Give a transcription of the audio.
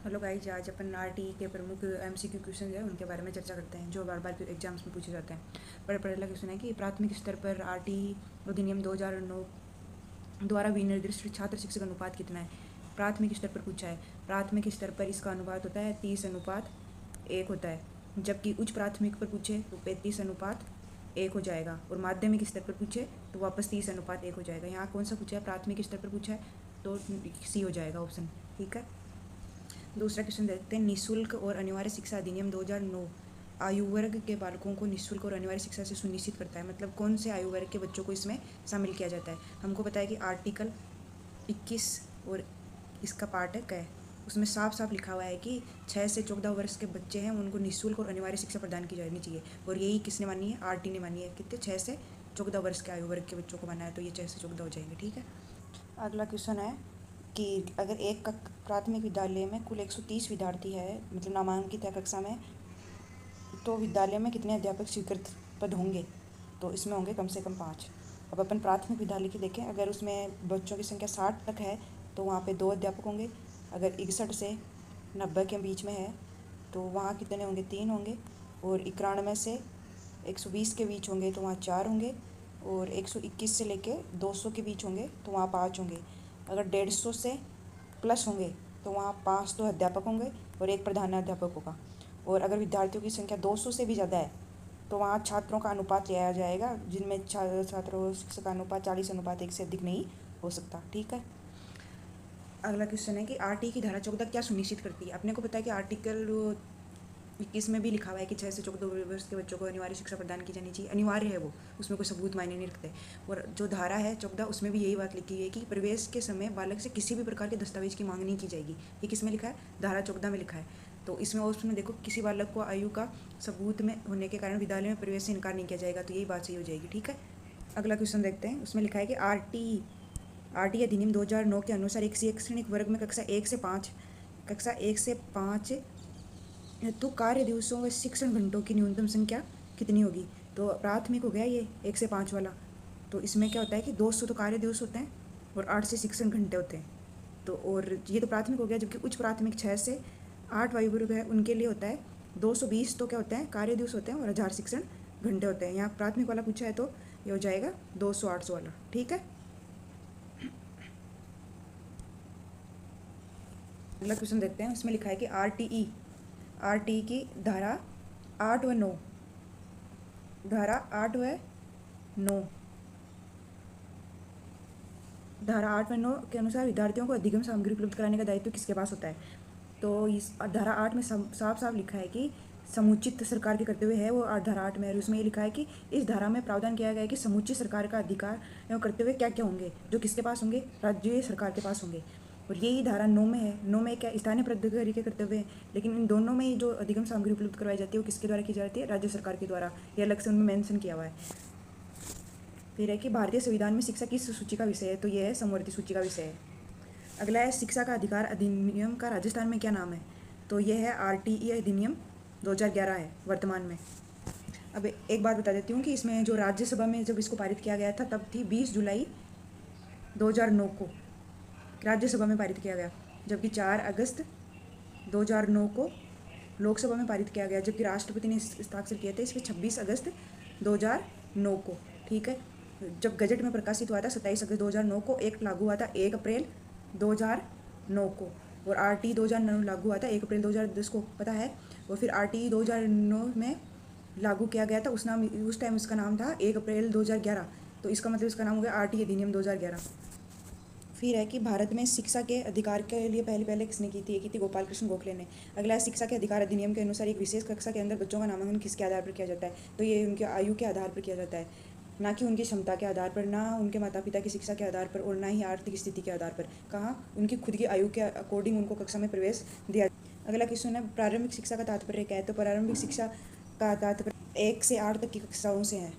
Hello guys, आज अपन RTE के प्रमुख एमसीक्यू क्वेश्चन है उनके बारे में चर्चा करते हैं जो बार बार एग्जाम्स में पूछे जाते हैं। पहला क्वेश्चन है कि प्राथमिक स्तर पर आरटीई अधिनियम 2009 द्वारा विनिर्दिष्ट छात्र शिक्षक अनुपात कितना है। प्राथमिक स्तर पर पूछा है। प्राथमिक स्तर पर इसका अनुपात होता है 30:1 होता है, जबकि उच्च प्राथमिक पर पूछे तो 35:1 हो जाएगा, और माध्यमिक स्तर पर पूछे तो वापस 30:1 हो जाएगा। यहाँ कौन सा पूछा है? प्राथमिक स्तर पर पूछा है तो सी हो जाएगा ऑप्शन। ठीक है, दूसरा क्वेश्चन देखते हैं। निःशुल्क और अनिवार्य शिक्षा अधिनियम 2009 आयु वर्ग के बालकों को निःशुल्क और अनिवार्य शिक्षा से सुनिश्चित करता है। मतलब कौन से आयु वर्ग के बच्चों को इसमें शामिल किया जाता है। हमको पता है कि आर्टिकल 21 और इसका पार्ट है क, उसमें साफ साफ लिखा हुआ है कि 6 से 14 वर्ष के बच्चे हैं उनको निःशुल्क और अनिवार्य शिक्षा प्रदान की जानी चाहिए, और यही किसने मानी है? आरटी ने मानी है। कितने? 6 से 14 वर्ष के आयु वर्ग के बच्चों को माना है, तो ये 6 से 14 हो जाएंगे। ठीक है, अगला क्वेश्चन है कि अगर एक प्राथमिक विद्यालय में कुल 130 विद्यार्थी है, मतलब नामांकित है कक्षा में, तो विद्यालय में कितने अध्यापक स्वीकृत पद होंगे? तो इसमें होंगे कम से कम 5। अब अपन प्राथमिक विद्यालय की देखें, अगर उसमें बच्चों की संख्या 60 तक है तो वहाँ पे 2 अध्यापक होंगे। अगर 61 से 90 के बीच में है तो वहाँ कितने होंगे? 3 होंगे। और 91 से 120 के बीच होंगे तो वहाँ 4 होंगे। और 121 से लेके 200 के बीच होंगे तो वहाँ 5 होंगे। अगर 150 से प्लस होंगे तो वहाँ 5 तो अध्यापक होंगे और 1 प्रधानाध्यापक होगा। और अगर विद्यार्थियों की संख्या 200 से भी ज़्यादा है तो वहाँ छात्रों का अनुपात लिया जाएगा, जिनमें छात्रों शिक्षक का अनुपात 40:1 से अधिक नहीं हो सकता। ठीक है, अगला क्वेश्चन है कि आरटी की धारा 14 क्या सुनिश्चित करती है। अपने को पता है कि आर्टिकल 21 में भी लिखा हुआ है कि 6 से 14 वर्ष के बच्चों को अनिवार्य शिक्षा प्रदान की जानी चाहिए। अनिवार्य है वो, उसमें कोई सबूत मायने नहीं रखते। और जो धारा है 14 उसमें भी यही बात लिखी है कि प्रवेश के समय बालक से किसी भी प्रकार के दस्तावेज की मांग नहीं की जाएगी। ये किस में लिखा है? धारा 14 में लिखा है। तो इसमें उसमें देखो, किसी बालक को आयु का सबूत में होने के कारण विद्यालय में प्रवेश से इनकार नहीं किया जाएगा, तो यही बात सही हो जाएगी। ठीक है, अगला क्वेश्चन देखते हैं। उसमें लिखा है कि आरटी अधिनियम 2009 के अनुसार एक शैक्षणिक वर्ग में कक्षा 1 से 5 तो कार्य दिवसों व शिक्षण घंटों की न्यूनतम संख्या कितनी होगी। तो प्राथमिक हो गया ये 1 से 5 वाला। तो इसमें क्या होता है कि 200 तो कार्य दिवस होते हैं और 8 से शिक्षण घंटे होते हैं। तो और ये तो प्राथमिक हो गया, जबकि उच्च प्राथमिक 6 से 8 वायु वर्ग है उनके लिए होता है 220 तो क्या होते हैं? कार्य दिवस होते हैं और 1000 शिक्षण घंटे होते हैं। यहाँ प्राथमिक वाला पूछा है तो ये हो जाएगा 200-800 वाला। ठीक है, अगला क्वेश्चन देखते हैं। उसमें लिखा है कि आरटीई की धारा 8 व 9 धारा 8 व 9 धारा 8 व 9 के अनुसार विद्यार्थियों को अधिगम सामग्री उपलब्ध कराने का दायित्व किसके पास होता है। तो इस धारा 8 में साफ साफ लिखा है कि समुचित सरकार के कर्तव्य है वो धारा 8 में है। उसमें ये लिखा है कि इस धारा में प्रावधान किया गया है कि समुचित सरकार का अधिकार एवं कर्तव्य क्या क्या होंगे, जो किसके पास होंगे? राज्य सरकार के पास होंगे। और यही धारा 9 में है। 9 में क्या? स्थानीय प्राधिकारी के कर्तव्य हैं, लेकिन इन दोनों में ही जो अधिगम सामग्री उपलब्ध करवाई जाती है वो किसके द्वारा की जाती है? राज्य सरकार के द्वारा। ये अलग से उनमें मेंशन किया हुआ है। फिर है कि भारतीय संविधान में शिक्षा किस सूची का विषय है। तो यह है समवर्ती सूची का विषय है। अगला है शिक्षा का अधिकार अधिनियम का राजस्थान में क्या नाम है। तो यह है आरटीई अधिनियम 2011 है वर्तमान में। अब एक बात बता देती हूँ कि इसमें जो राज्यसभा में जब इसको पारित किया गया था तब थी 20 जुलाई 2009 को राज्यसभा में पारित किया गया, जबकि 4 अगस्त 2009 को लोकसभा में पारित किया गया, जबकि राष्ट्रपति ने हस्ताक्षर किए थे इस पर 26 अगस्त 2009 को। ठीक है, जब गजट में प्रकाशित हुआ था 27 अगस्त 2009 को, एक्ट लागू हुआ था 1 अप्रैल 2009 को, और आरटी 2009 लागू हुआ था 1 अप्रैल 2010 को, पता है। और फिर आरटी 2009 में लागू किया गया था, उस टाइम उसका नाम था 1 अप्रैल 2011, तो इसका मतलब इसका नाम हो गया आरटी अधिनियम 2011। फिर है कि भारत में शिक्षा के अधिकार के लिए पहले किसने की थी? गोपाल कृष्ण गोखले ने। अगला है शिक्षा के अधिकार अधिनियम के अनुसार एक विशेष कक्षा के अंदर बच्चों का नामांकन किसके आधार पर किया जाता है। तो ये उनके आयु के आधार पर किया जाता है, ना कि उनकी क्षमता के आधार पर, ना उनके माता पिता की शिक्षा के आधार पर, और ना ही आर्थिक स्थिति के आधार पर। कहाँ? उनकी खुद की आयु के अकॉर्डिंग उनको कक्षा में प्रवेश दिया। अगला क्वेश्चन है प्रारंभिक शिक्षा का तात्पर्य क्या है। तो प्रारंभिक शिक्षा का तात्पर्य 1 से 8 तक की कक्षाओं से है।